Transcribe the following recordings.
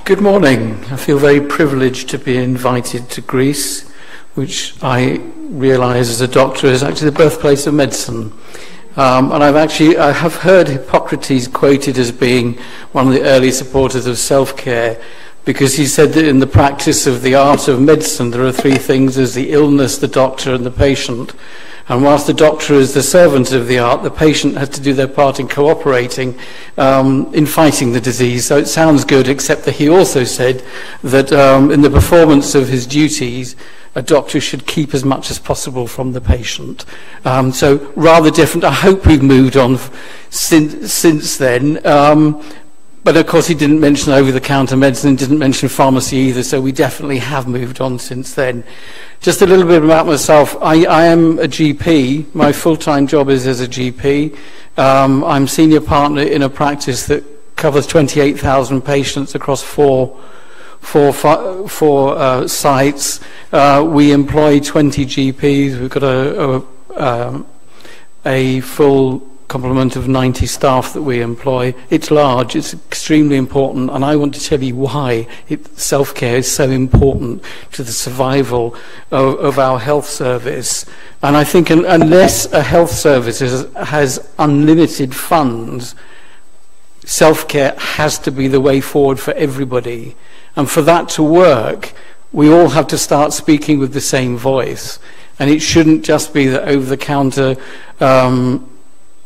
Good morning. I feel very privileged to be invited to Greece, which I realise as a doctor is actually the birthplace of medicine. And I have heard Hippocrates quoted as being one of the early supporters of self-care, because he said that in the practice of the art of medicine there are three things: there's the illness, the doctor and the patient. And whilst the doctor is the servant of the art, the patient has to do their part in cooperating in fighting the disease. So it sounds good, except that he also said that in the performance of his duties, a doctor should keep as much as possible from the patient. So rather different. I hope we've moved on since then. But of course he didn't mention over-the-counter medicine, didn't mention pharmacy either, so we definitely have moved on since then. Just a little bit about myself. I am a GP. My full-time job is as a GP. I'm senior partner in a practice that covers 28,000 patients across four sites. We employ 20 GPs. We've got a full complement of 90 staff that we employ. It's large, it's extremely important, and I want to tell you why self-care is so important to the survival of our health service. And I think unless a health service has unlimited funds, self-care has to be the way forward for everybody. And for that to work, we all have to start speaking with the same voice. And it shouldn't just be that over-the-counter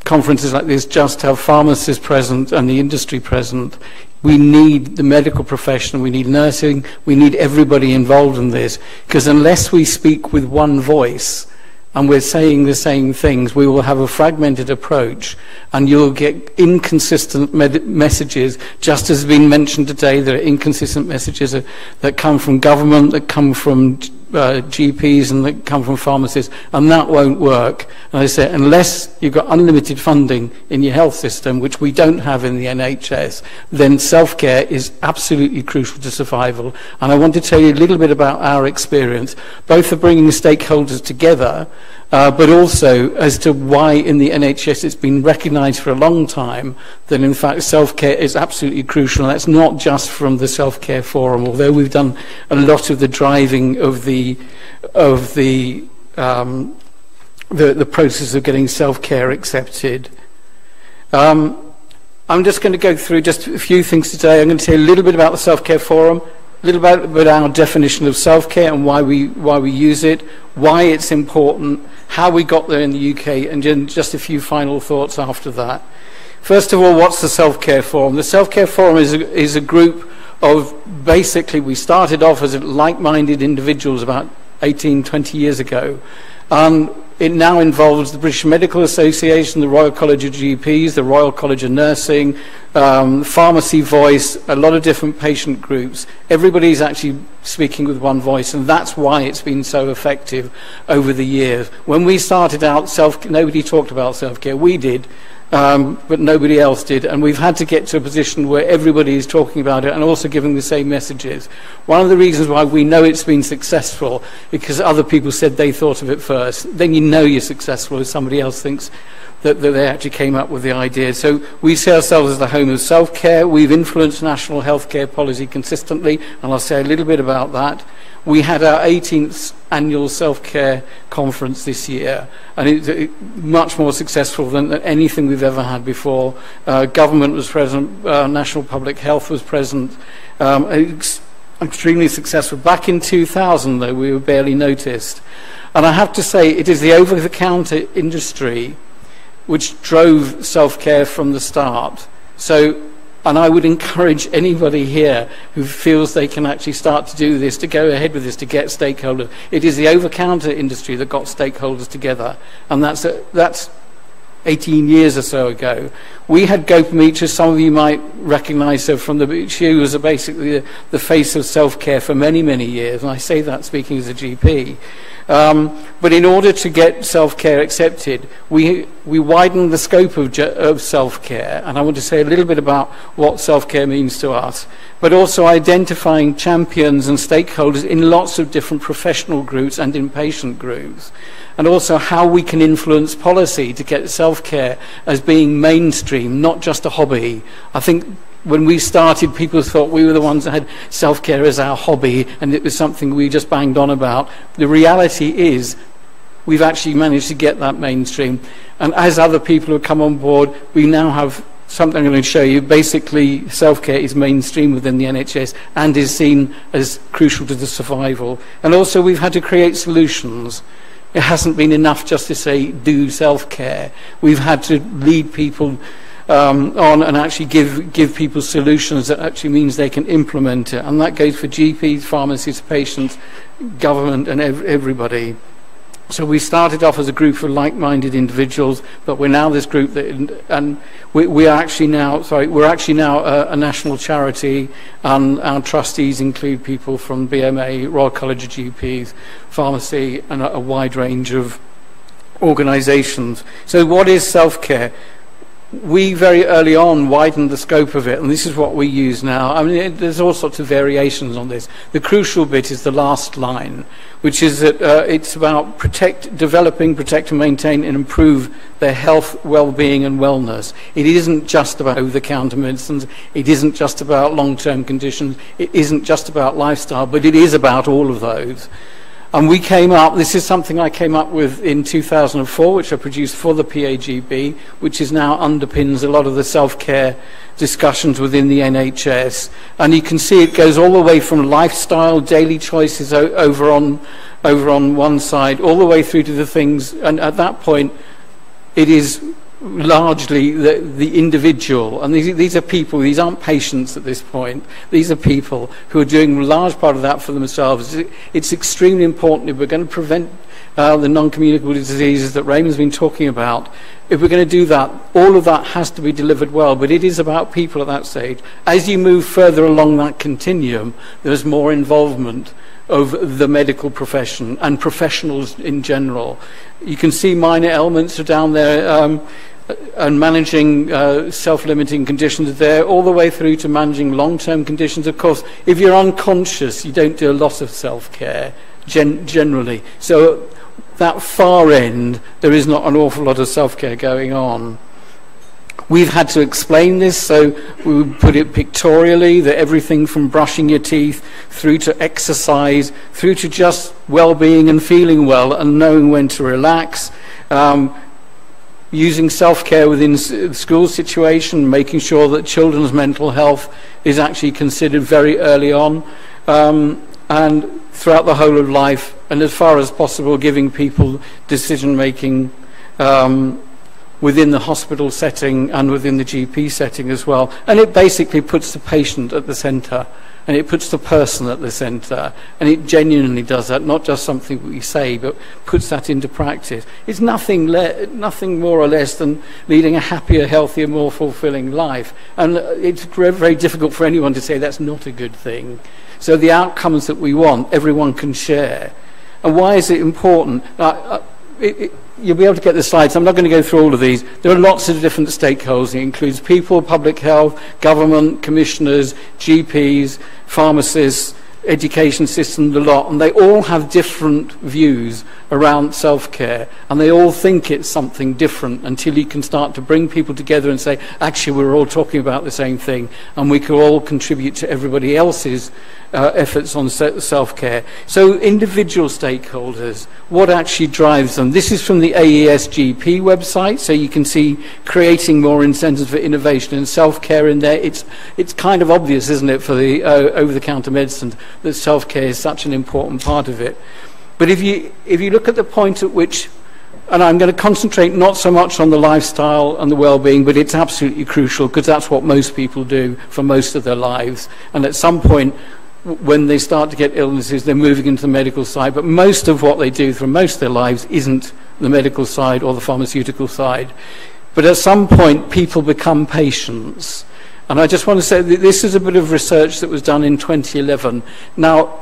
conferences like this just have pharmacists present and the industry present. We need the medical profession, we need nursing, we need everybody involved in this, because unless we speak with one voice and we're saying the same things, we will have a fragmented approach and you'll get inconsistent messages. Just as has been mentioned today, there are inconsistent messages that come from government, that come from GPs and that come from pharmacists, and that won't work. And I say, unless you've got unlimited funding in your health system, which we don't have in the NHS, then self-care is absolutely crucial to survival. And I want to tell you a little bit about our experience, both of bringing stakeholders together, but also as to why in the NHS it's been recognised for a long time that in fact self-care is absolutely crucial. And that's not just from the Self-Care Forum, although we've done a lot of the driving of the process of getting self-care accepted. I'm just going to go through just a few things today. I'm going to tell you a little bit about the Self-Care Forum, a little bit about our definition of self-care and why we use it, why it's important, how we got there in the UK, and then just a few final thoughts after that. First of all, what's the Self-Care Forum? The Self-Care Forum is a group of, basically, we started off as like-minded individuals about 18, 20 years ago. It now involves the British Medical Association, the Royal College of GPs, the Royal College of Nursing, Pharmacy Voice, a lot of different patient groups. Everybody's actually speaking with one voice, and that's why it's been so effective over the years. When we started out, nobody talked about self-care. We did. But nobody else did, and we've had to get to a position where everybody is talking about it and also giving the same messages. One of the reasons why we know it's been successful, because other people said they thought of it first. Then you know you're successful if somebody else thinks that they actually came up with the idea. So we see ourselves as the home of self-care. We've influenced national healthcare policy consistently, and I'll say a little bit about that. We had our 18th annual self-care conference this year, and it's much more successful than anything we've ever had before. Government was present, National Public Health was present. Extremely successful. Back in 2000, though, we were barely noticed. And I have to say, it is the over-the-counter industry which drove self-care from the start. And I would encourage anybody here who feels they can actually start to do this, to go ahead with this, to get stakeholders. It is the over-counter industry that got stakeholders together, and that's 18 years or so ago. We had Gopamitra, some of you might recognise her from she was basically the face of self-care for many, many years, and I say that speaking as a GP. But in order to get self-care accepted, we widened the scope of self-care, and I want to say a little bit about what self-care means to us, but also identifying champions and stakeholders in lots of different professional groups and in patient groups, and also how we can influence policy to get self-care as being mainstream, not just a hobby. I think when we started, people thought we were the ones that had self-care as our hobby, and it was something we just banged on about. The reality is, we've actually managed to get that mainstream. And as other people have come on board, we now have something I'm going to show you. Basically, self-care is mainstream within the NHS and is seen as crucial to the survival. And also, we've had to create solutions. It hasn't been enough just to say, do self-care. We've had to lead people on and actually give people solutions that actually means they can implement it. And that goes for GPs, pharmacists, patients, government, and everybody. So we started off as a group of like-minded individuals, but we're now this group that, and we're actually now a national charity, and our trustees include people from BMA, Royal College of GPs, pharmacy, and a wide range of organisations. So what is self-care? We very early on widened the scope of it, and this is what we use now. I mean, there's all sorts of variations on this. The crucial bit is the last line, which is that it's about developing, protect and maintain and improve their health, well-being and wellness. It isn't just about over-the-counter medicines, it isn't just about long-term conditions, it isn't just about lifestyle, but it is about all of those. And we came up, this is something I came up with in 2004, which I produced for the PAGB, which is now underpins a lot of the self-care discussions within the NHS. And you can see it goes all the way from lifestyle, daily choices over on one side, all the way through to the things, and at that point, it is largely the individual, and these are people, these aren't patients at this point, these are people who are doing a large part of that for themselves. It's extremely important if we're going to prevent the non-communicable diseases that Raymond's been talking about. If we're going to do that, all of that has to be delivered well, but it is about people at that stage. As you move further along that continuum, there's more involvement of the medical profession and professionals in general. You can see minor ailments are down there, and managing self-limiting conditions there, all the way through to managing long-term conditions. Of course, if you're unconscious, you don't do a lot of self-care, generally. So that far end, there is not an awful lot of self-care going on. We've had to explain this, so we put it pictorially, that everything from brushing your teeth through to exercise, through to just well-being and feeling well and knowing when to relax, using self-care within the school situation, making sure that children's mental health is actually considered very early on, and throughout the whole of life, and as far as possible giving people decision-making within the hospital setting and within the GP setting as well. And it basically puts the patient at the centre, and it puts the person at the centre, and it genuinely does that, not just something we say, but puts that into practice. It's nothing more or less than leading a happier, healthier, more fulfilling life. And it's very difficult for anyone to say that's not a good thing. So the outcomes that we want, everyone can share. And why is it important? You'll be able to get the slides. I'm not going to go through all of these. There are lots of different stakeholders. It includes people, public health, government, commissioners, GPs, pharmacists, education system, the lot, and they all have different views around self-care, and they all think it's something different until you can start to bring people together and say, actually, we're all talking about the same thing, and we can all contribute to everybody else's efforts on self-care. So individual stakeholders, what actually drives them? This is from the AESGP website, so you can see creating more incentives for innovation and self-care in there. It's kind of obvious, isn't it, for the over-the-counter medicine, that self-care is such an important part of it. But if you look at the point at which, and I'm going to concentrate not so much on the lifestyle and the well-being, but it's absolutely crucial because that's what most people do for most of their lives. And at some point, when they start to get illnesses, they're moving into the medical side. But most of what they do for most of their lives isn't the medical side or the pharmaceutical side. But at some point, people become patients. And I just want to say that this is a bit of research that was done in 2011. Now,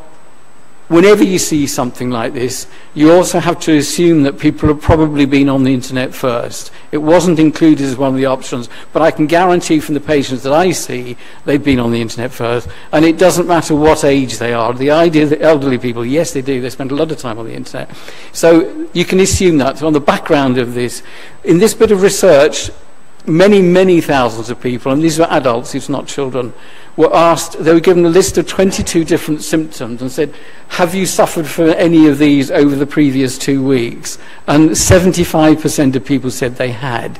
whenever you see something like this, you also have to assume that people have probably been on the internet first. It wasn't included as one of the options, but I can guarantee from the patients that I see, they've been on the internet first, and it doesn't matter what age they are. The idea that elderly people, yes, they do, they spend a lot of time on the internet. So you can assume that. So on the background of this, in this bit of research, many thousands of people, and these were adults, these were not children, were asked, they were given a list of 22 different symptoms and said, have you suffered from any of these over the previous 2 weeks? And 75% of people said they had.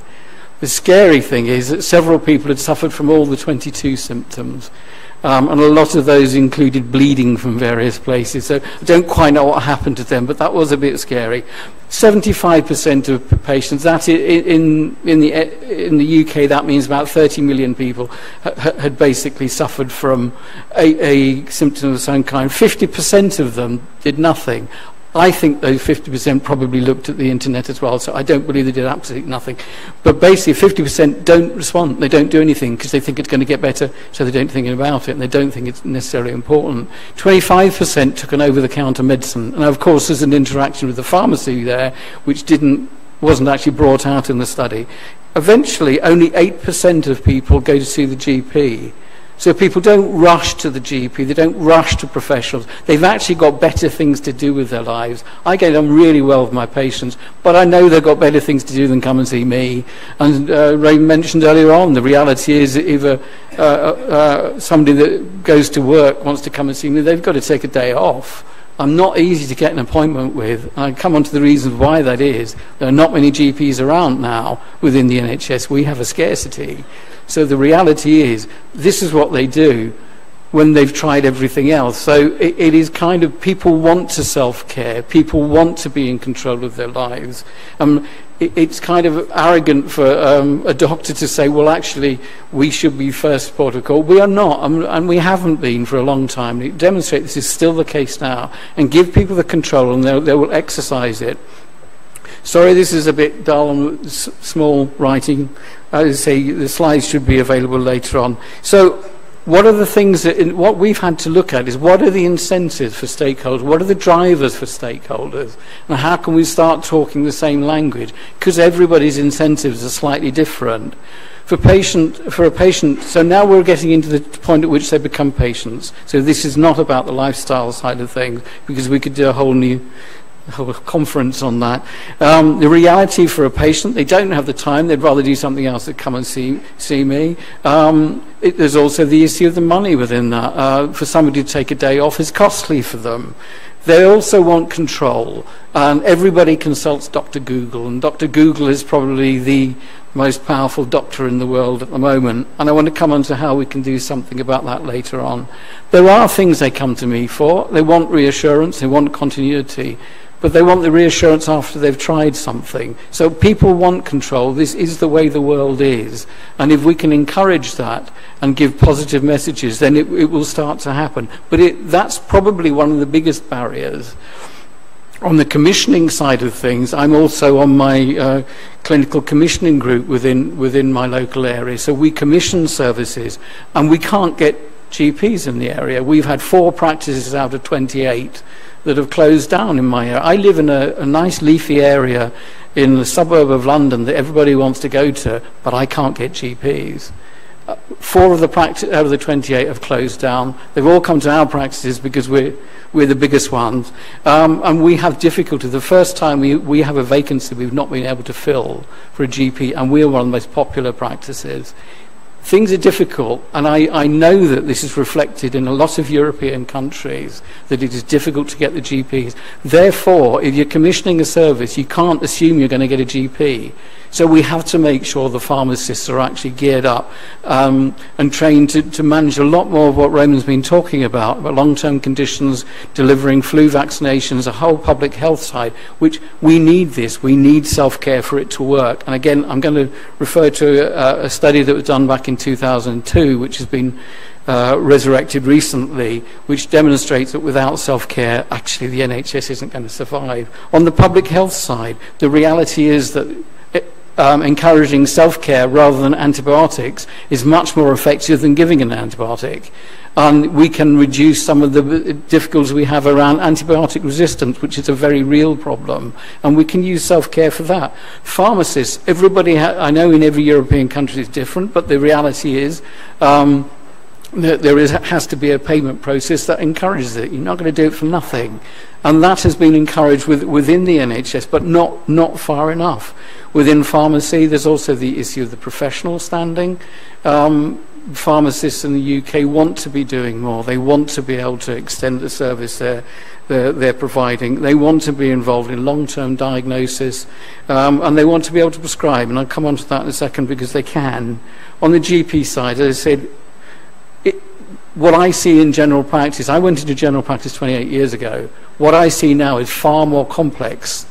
The scary thing is that several people had suffered from all the 22 symptoms. And a lot of those included bleeding from various places. So I don't quite know what happened to them, but that was a bit scary. 75% of patients, that in the UK, that means about 30 million people had basically suffered from a symptom of some kind. 50% of them did nothing. I think those 50% probably looked at the internet as well, so I don't believe they did absolutely nothing. But basically 50% don't respond, they don't do anything because they think it's going to get better, so they don't think about it, and they don't think it's necessarily important. 25% took an over-the-counter medicine, and of course there's an interaction with the pharmacy there, which wasn't actually brought out in the study. Eventually, only 8% of people go to see the GP. So people don't rush to the GP, they don't rush to professionals. They've actually got better things to do with their lives. I get on really well with my patients, but I know they've got better things to do than come and see me. And Ray mentioned earlier on, the reality is that if somebody that goes to work wants to come and see me, they've got to take a day off. I'm not easy to get an appointment with. And I come on to the reasons why that is. There are not many GPs around now within the NHS. We have a scarcity. So the reality is, this is what they do when they've tried everything else. So it is kind of, people want to self-care, people want to be in control of their lives. It's kind of arrogant for a doctor to say, well, actually, we should be first port of call. We are not, and we haven't been for a long time. It demonstrates this is still the case now, and give people the control, and they will exercise it. Sorry, this is a bit dull and small writing. I say the slides should be available later on. So what are the things what we've had to look at is what are the incentives for stakeholders, what are the drivers for stakeholders, and how can we start talking the same language? Because everybody's incentives are slightly different. For a patient, so now we're getting into the point at which they become patients. So this is not about the lifestyle side of things, because we could do a whole conference on that. The reality for a patient, they don't have the time, they'd rather do something else than come and see me. There's also the issue of the money within that. For somebody to take a day off is costly for them. They also want control, and everybody consults Dr. Google, and Dr. Google is probably the most powerful doctor in the world at the moment, and I want to come on to how we can do something about that later on. There are things they come to me for. They want reassurance, they want continuity, but they want the reassurance after they've tried something. So people want control. This is the way the world is. And if we can encourage that and give positive messages, then it will start to happen. But that's probably one of the biggest barriers. On the commissioning side of things, I'm also on my clinical commissioning group within my local area. So we commission services, and we can't get GPs in the area. We've had 4 practices out of 28 that have closed down in my area. I live in a nice leafy area in the suburb of London that everybody wants to go to, but I can't get GPs. 4 of the practices out of the 28 have closed down. They've all come to our practices because we're the biggest ones, and we have difficulty. The first time we have a vacancy we've not been able to fill for a GP, and we're one of the most popular practices. Things are difficult, and I know that this is reflected in a lot of European countries, that it is difficult to get the GPs. Therefore, if you're commissioning a service, you can't assume you're going to get a GP. So we have to make sure the pharmacists are actually geared up and trained to manage a lot more of what Roman's been talking about long-term conditions, delivering flu vaccinations, a whole public health side, which we need this. We need self-care for it to work. And again, I'm going to refer to a study that was done back in 2002, which has been resurrected recently, which demonstrates that without self-care, actually the NHS isn't going to survive. On the public health side, the reality is that encouraging self-care rather than antibiotics is much more effective than giving an antibiotic. And we can reduce some of the difficulties we have around antibiotic resistance, which is a very real problem. And we can use self-care for that. Pharmacists, everybody, I know in every European country is different, but the reality is has to be a payment process that encourages it. You're not going to do it for nothing. And that has been encouraged within the NHS, but not far enough. Within pharmacy, there's also the issue of the professional standing. Pharmacists in the UK want to be doing more. They want to be able to extend the service they're providing. They want to be involved in long-term diagnosis, and they want to be able to prescribe. And I'll come on to that in a second, because they can. On the GP side, as I said, what I see in general practice, I went into general practice 28 years ago. What I see now is far more complex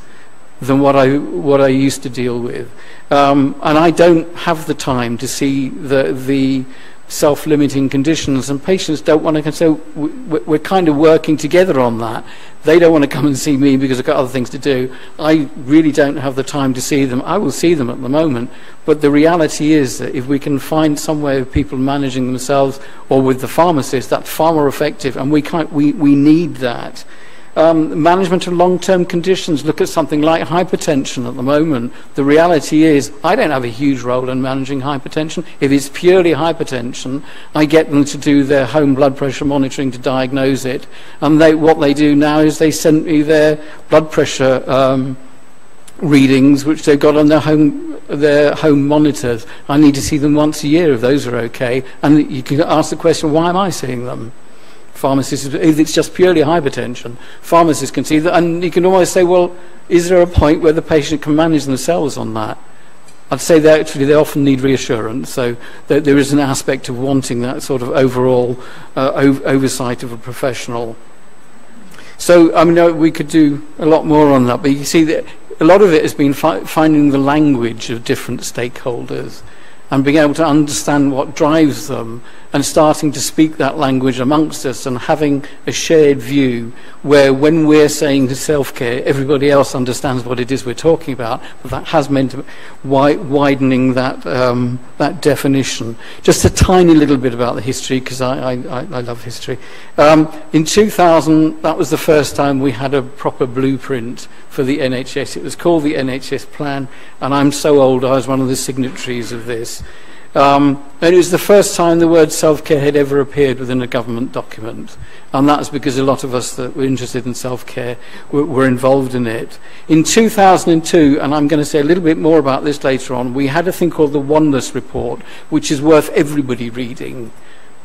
than what I used to deal with. And I don't have the time to see the self-limiting conditions, and patients don't want to. So we're kind of working together on that. They don't want to come and see me because I've got other things to do. I really don't have the time to see them. I will see them at the moment, but the reality is that if we can find some way of people managing themselves, or with the pharmacist, that's far more effective, and we need that. Management of long-term conditions. Look at something like hypertension at the moment. The reality is I don't have a huge role in managing hypertension. If it's purely hypertension, I get them to do their home blood pressure monitoring to diagnose it. And what they do now is they send me their blood pressure readings, which they've got on their home monitors. I need to see them once a year if those are okay. And you can ask the question, why am I seeing them? Pharmacists, if it's just purely hypertension, pharmacists can see that, and you can always say, well, is there a point where the patient can manage themselves on that? I'd say that actually they often need reassurance, so there is an aspect of wanting that sort of overall oversight of a professional. So, I mean, we could do a lot more on that, but you see that a lot of it has been finding the language of different stakeholders and being able to understand what drives them, and starting to speak that language amongst us, and having a shared view where when we're saying self-care, everybody else understands what it is we're talking about. But that has meant widening that that definition. Just a tiny little bit about the history, because I love history. In 2000, that was the first time we had a proper blueprint for the NHS. It was called the NHS Plan, and I'm so old, I was one of the signatories of this. And it was the first time the word self-care had ever appeared within a government document, and that's because a lot of us that were interested in self-care were involved in it. In 2002, and I'm going to say a little bit more about this later on, we had a thing called the Oneness Report, which is worth everybody reading,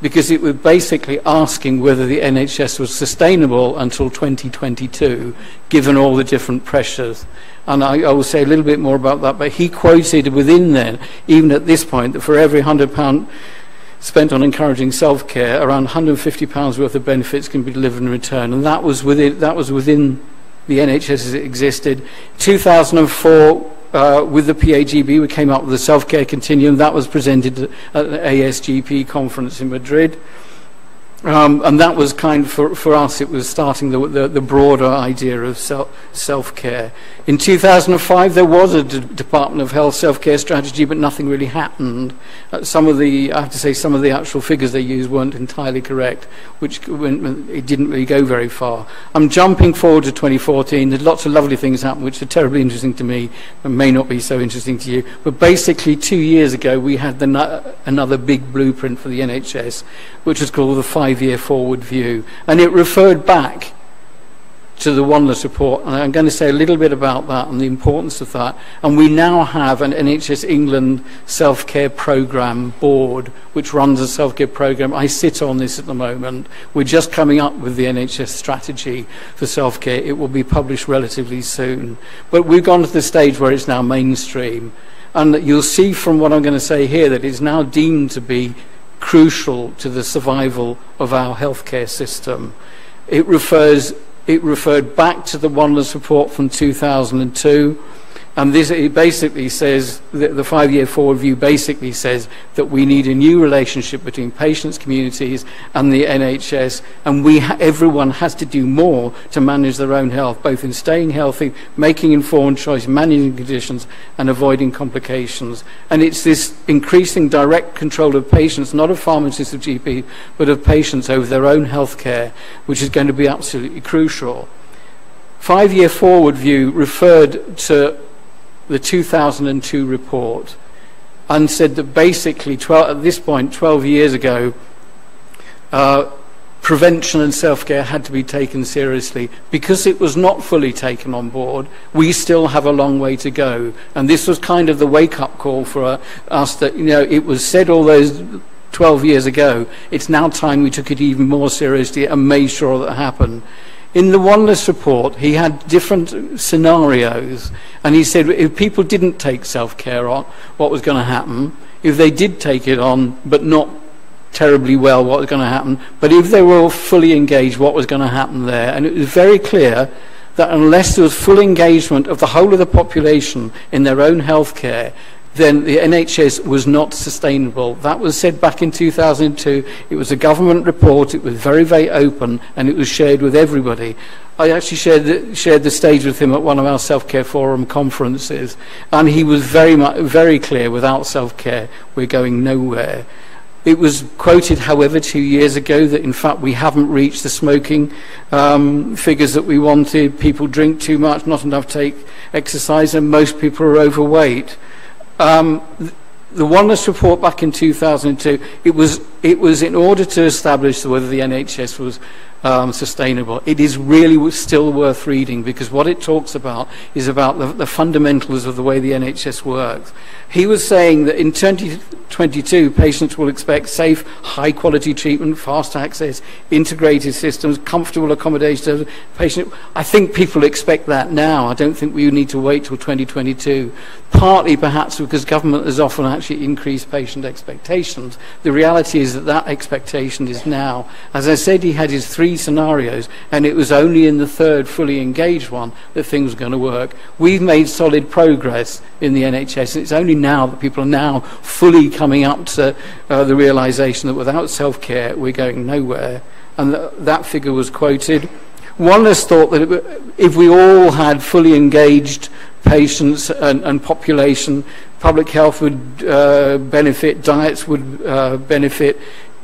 because it was basically asking whether the NHS was sustainable until 2022, given all the different pressures. And I will say a little bit more about that, but he quoted within there, even at this point, that for every £100 spent on encouraging self-care, around £150 worth of benefits can be delivered in return. And that was within the NHS as it existed. 2004, with the PAGB, we came up with the self-care continuum. That was presented at the ASGP conference in Madrid. And that was kind of, for us, it was starting the broader idea of self-care. In 2005, there was a Department of Health self-care strategy, but nothing really happened. I have to say, some of the actual figures they used weren't entirely correct, it didn't really go very far. I'm jumping forward to 2014. There's lots of lovely things happened, which are terribly interesting to me, and may not be so interesting to you. But basically, 2 years ago, we had another big blueprint for the NHS, which was called the 5-year forward view, and it referred back to the Oneness Report, and I'm going to say a little bit about that and the importance of that. And we now have an NHS England self-care programme board which runs a self-care programme. I sit on this at the moment. We're just coming up with the NHS strategy for self-care. It will be published relatively soon, but we've gone to the stage where it's now mainstream, and you'll see from what I'm going to say here that it's now deemed to be crucial to the survival of our healthcare system. It referred back to the Oneness Report from 2002, and it basically says that the 5-year forward view basically says that we need a new relationship between patients, communities, and the NHS, and everyone has to do more to manage their own health, both in staying healthy, making informed choice, managing conditions, and avoiding complications. And it's this increasing direct control of patients, not of pharmacists or GPs, but of patients over their own health care, which is going to be absolutely crucial. 5-year forward view referred to the 2002 report and said that basically, at this point, 12 years ago, prevention and self-care had to be taken seriously. Because it was not fully taken on board, we still have a long way to go. And this was kind of the wake-up call for us that, you know, it was said all those 12 years ago. It's now time we took it even more seriously and made sure that happened. In the Oneness report, he had different scenarios, and he said if people didn't take self-care on, what was going to happen? If they did take it on, but not terribly well, what was going to happen? But if they were all fully engaged, what was going to happen there? And it was very clear that unless there was full engagement of the whole of the population in their own health care, then the NHS was not sustainable. That was said back in 2002. It was a government report. It was very, very open, and it was shared with everybody. I actually shared the stage with him at one of our Self-Care Forum conferences, and he was very clear, without self-care, we're going nowhere. It was quoted, however, 2 years ago that, in fact, we haven't reached the smoking figures that we wanted. People drink too much, not enough take exercise, and most people are overweight. The Oneness report back in 2002, it was in order to establish whether the NHS was sustainable. It is really still worth reading, because what it talks about is about the fundamentals of the way the NHS works. He was saying that in 2022, patients will expect safe, high-quality treatment, fast access, integrated systems, comfortable accommodation. I think people expect that now. I don't think we need to wait till 2022. Partly, perhaps, because government has often actually increased patient expectations. The reality is that expectation is now. As I said, he had his 3 scenarios, and it was only in the 3rd fully engaged one that things were going to work. We've made solid progress in the NHS, and it's only now that people are now fully coming up to the realization that without self-care we're going nowhere, and that figure was quoted. Oneness thought that if we all had fully engaged patients and population, public health would benefit, diets would benefit,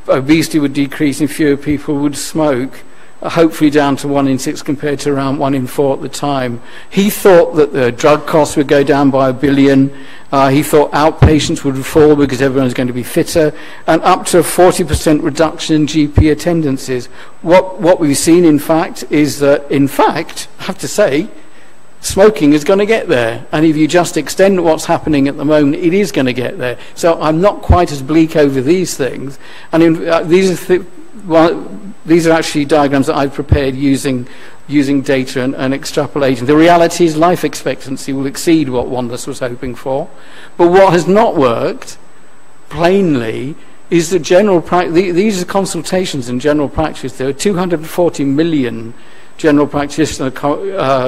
obesity would decrease, and fewer people would smoke, hopefully down to 1 in 6 compared to around 1 in 4 at the time. He thought that the drug costs would go down by $1 billion. He thought outpatients would fall because everyone's going to be fitter, and up to a 40% reduction in GP attendances. What we've seen, in fact, is that, I have to say, smoking is going to get there, and if you just extend what's happening at the moment, it is going to get there. So I'm not quite as bleak over these things, and these are actually diagrams that I've prepared using data and extrapolating. The reality is life expectancy will exceed what Oneness was hoping for, but what has not worked, plainly, is that these are consultations in general practice. There are 240 million general practitioner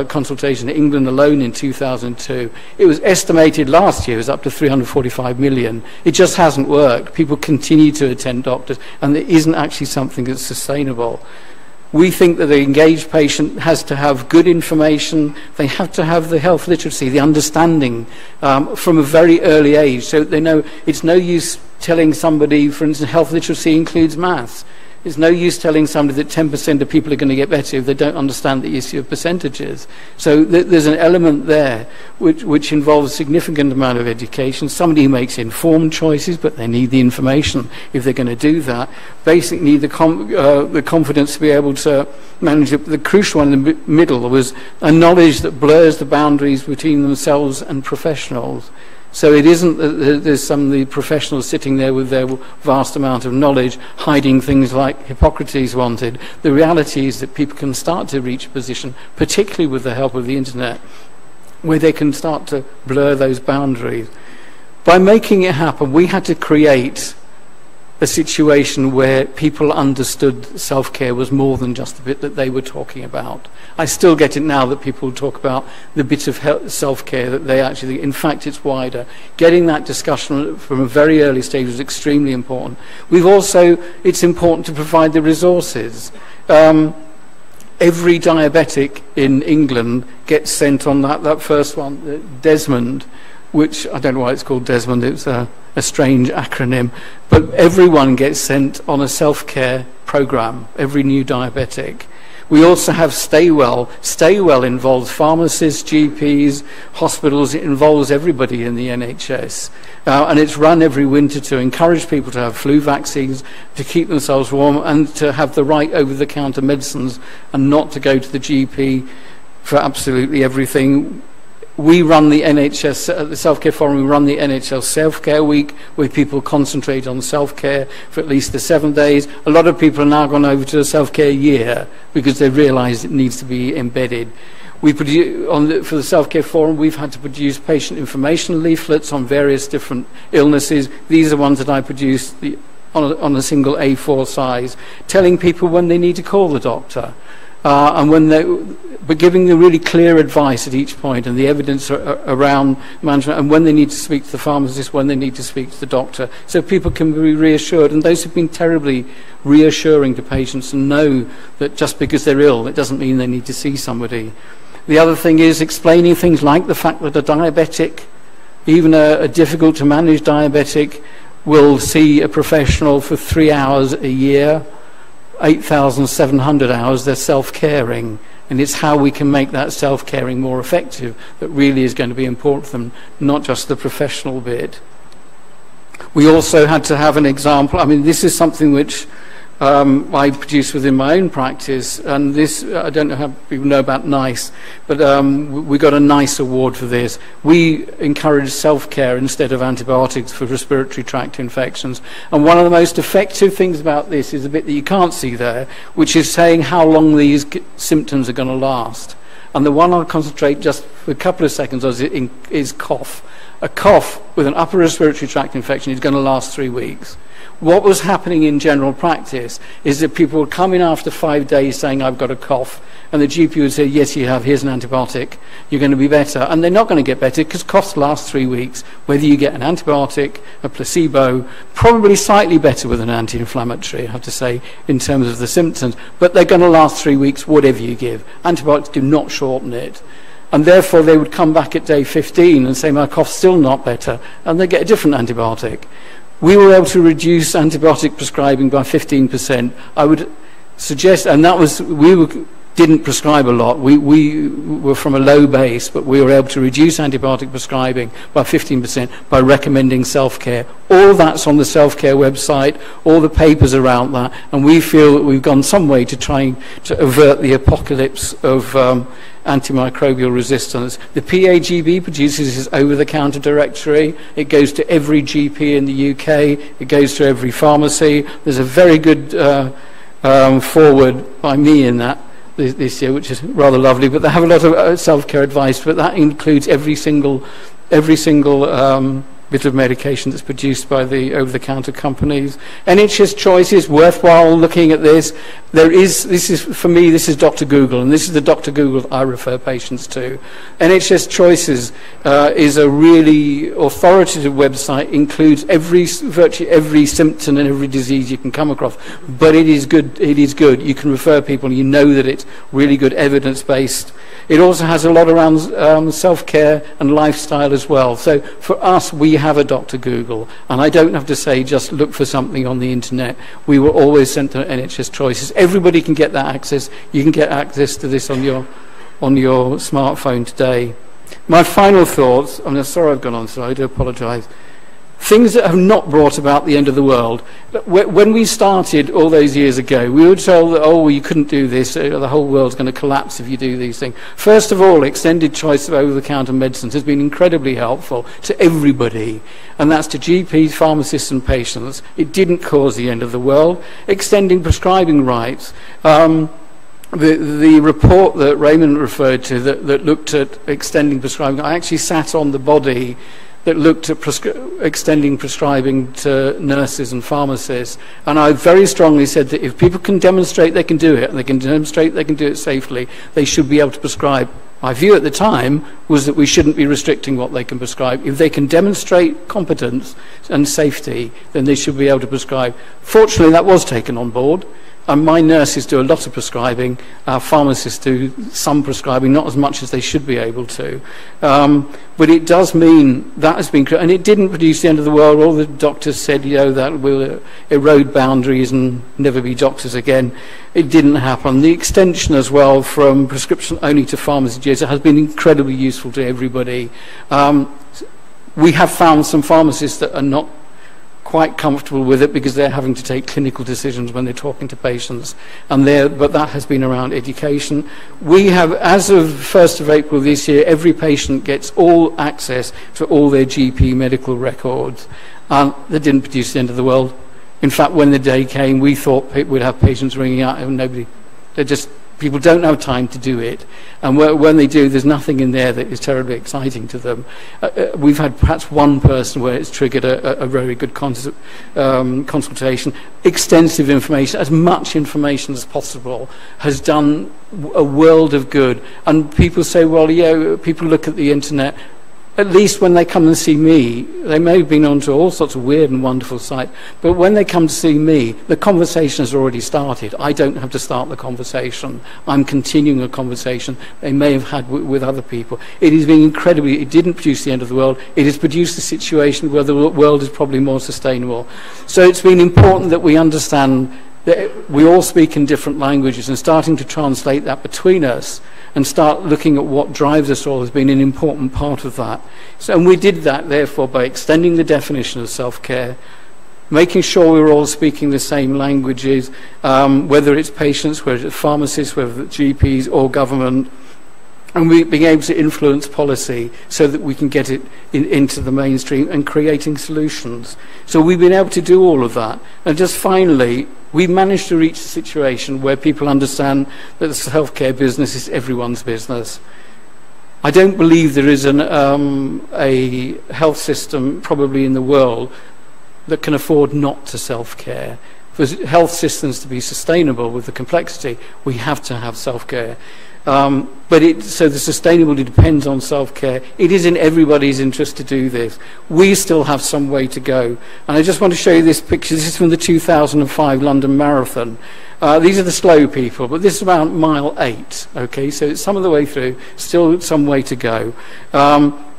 consultation in England alone in 2002. It was estimated last year it was up to 345 million. It just hasn't worked. People continue to attend doctors, and there isn't actually something that's sustainable. We think that the engaged patient has to have good information. They have to have the health literacy, the understanding from a very early age, so that they know it's no use telling somebody, for instance, health literacy includes maths. It's no use telling somebody that 10% of people are going to get better if they don't understand the issue of percentages. So there's an element there which involves a significant amount of education. Somebody who makes informed choices, but they need the information if they're going to do that. Basically need the confidence to be able to manage it. The crucial one in the middle was a knowledge that blurs the boundaries between themselves and professionals. So it isn't that there's some of the professionals sitting there with their vast amount of knowledge hiding things like Hippocrates wanted. The reality is that people can start to reach a position, particularly with the help of the internet, where they can start to blur those boundaries. By making it happen, we had to create a situation where people understood self-care was more than just the bit that they were talking about. I still get it now that people talk about the bit of self-care that they actually, in fact, it's wider. Getting that discussion from a very early stage was extremely important. It's important to provide the resources. Every diabetic in England gets sent on that first one, Desmond, which I don't know why it's called Desmond, it's a strange acronym, but everyone gets sent on a self-care program, every new diabetic. We also have Stay Well. Stay Well involves pharmacists, GPs, hospitals. It involves everybody in the NHS. And it's run every winter to encourage people to have flu vaccines, to keep themselves warm, and to have the right over-the-counter medicines, and not to go to the GP for absolutely everything. We run the NHS, at the Self-Care Forum, we run the NHS Self-Care Week, where people concentrate on self-care for at least the 7 days. A lot of people have now gone over to a self-care year because they realise it needs to be embedded. We produce, for the Self-Care Forum, we've had to produce patient information leaflets on various different illnesses. These are ones that I produced on a single A4 size, telling people when they need to call the doctor. But giving them really clear advice at each point, and the evidence around management, and when they need to speak to the pharmacist, when they need to speak to the doctor, so people can be reassured. And those have been terribly reassuring to patients, and know that just because they're ill, it doesn't mean they need to see somebody. The other thing is explaining things like the fact that a diabetic, even a difficult to manage diabetic, will see a professional for 3 hours a year. 8,700 hours they're self-caring, and it's how we can make that self-caring more effective that really is going to be important for them, not just the professional bit. We also had to have an example. I mean, this is something which I produce within my own practice, and this, I don't know how people know about NICE, but we got a NICE award for this. We encourage self-care instead of antibiotics for respiratory tract infections, and one of the most effective things about this is the bit that you can't see there, which is saying how long these symptoms are going to last. And the one I'll concentrate just for a couple of seconds on is cough. A cough with an upper respiratory tract infection is going to last 3 weeks. What was happening in general practice is that people would come in after 5 days saying, I've got a cough, and the GP would say, yes, you have, here's an antibiotic, you're going to be better. And they're not going to get better because coughs last 3 weeks, whether you get an antibiotic, a placebo, probably slightly better with an anti-inflammatory, I have to say, in terms of the symptoms, but they're going to last 3 weeks, whatever you give. Antibiotics do not shorten it. And therefore they would come back at day 15 and say, my cough's still not better, and they get a different antibiotic. We were able to reduce antibiotic prescribing by 15%. I would suggest, and that was, didn't prescribe a lot. We were from a low base, but we were able to reduce antibiotic prescribing by 15% by recommending self-care. All that's on the self-care website, all the papers around that, and we feel that we've gone some way to trying to avert the apocalypse of antimicrobial resistance. The PAGB produces this over-the-counter directory. It goes to every GP in the UK. It goes to every pharmacy. There's a very good forward by me in that this year, which is rather lovely. But they have a lot of self-care advice, but that includes every single bit of medication that's produced by the over-the-counter companies. NHS Choice is worthwhile looking at this. For me, this is Dr. Google, and this is the Dr. Google I refer patients to. NHS Choices is a really authoritative website, includes virtually every symptom and every disease you can come across, but it is good. You can refer people, you know that it's really good, evidence-based. It also has a lot around self-care and lifestyle as well. So for us, we have a Dr. Google, and I don't have to say just look for something on the internet. We were always sent to NHS Choices. Everybody can get that access. You can get access to this on your smartphone today. My final thoughts, I'm sorry I've gone on, so I do apologise. Things that have not brought about the end of the world. When we started all those years ago, we were told that, oh, you couldn't do this, the whole world's going to collapse if you do these things. First of all, extended choice of over-the-counter medicines has been incredibly helpful to everybody, and that's to GPs, pharmacists and patients. It didn't cause the end of the world. Extending prescribing rights. The report that Raymond referred to that looked at extending prescribing, I actually sat on the body that looked at extending prescribing to nurses and pharmacists, and I very strongly said that if people can demonstrate they can do it, and they can demonstrate they can do it safely, they should be able to prescribe. My view at the time was that we shouldn't be restricting what they can prescribe. If they can demonstrate competence and safety, then they should be able to prescribe. Fortunately, that was taken on board, And my nurses do a lot of prescribing. Our pharmacists do some prescribing, not as much as they should be able to. But it does mean that has been, and it didn't produce the end of the world. All the doctors said, that will erode boundaries and never be doctors again. It didn't happen. The extension as well from prescription only to pharmacy GAs has been incredibly useful to everybody. We have found some pharmacists that are not quite comfortable with it because they're having to take clinical decisions when they're talking to patients, but that has been around education. We have, as of 1st of April this year, every patient gets all access to all their GP medical records. That didn't produce the end of the world. In fact, when the day came, we thought we'd have patients ringing out, and people don't have time to do it, and when they do, there's nothing in there that is terribly exciting to them. We've had perhaps one person where it's triggered a very good consultation. Extensive information, as much information as possible, has done a world of good. And people say, well, people look at the internet. At least when they come and see me, they may have been onto all sorts of weird and wonderful sites, but when they come to see me, the conversation has already started. I don't have to start the conversation. I'm continuing a conversation they may have had with other people. It has been incredibly, it didn't produce the end of the world. It has produced a situation where the world is probably more sustainable. So it's been important that we understand that we all speak in different languages, and starting to translate that between us and start looking at what drives us all has been an important part of that. So, and we did that, therefore, by extending the definition of self-care, making sure we were all speaking the same languages, whether it's patients, whether it's pharmacists, whether it's GPs or government, and we being able to influence policy so that we can get it into the mainstream and creating solutions. So we've been able to do all of that. And just finally, we've managed to reach a situation where people understand that the self-care business is everyone's business. I don't believe there is a health system probably in the world that can afford not to self-care. For health systems to be sustainable with the complexity, we have to have self-care. So the sustainability depends on self-care. It is in everybody's interest to do this. We still have some way to go. And I just want to show you this picture. This is from the 2005 London Marathon. These are the slow people, but this is about mile 8. Okay, so it's some of the way through, still some way to go.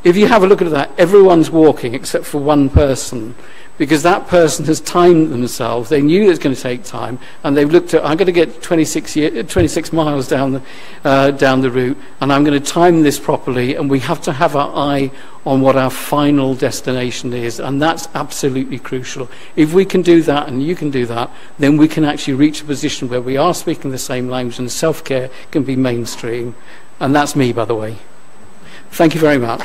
If you have a look at that, everyone's walking except for one person, because that person has timed themselves. They knew it was going to take time, and they've looked at, I'm going to get 26 miles down the route, and I'm going to time this properly, and we have to have our eye on what our final destination is, and that's absolutely crucial. If we can do that, and you can do that, then we can actually reach a position where we are speaking the same language, and self-care can be mainstream. And that's me, by the way. Thank you very much.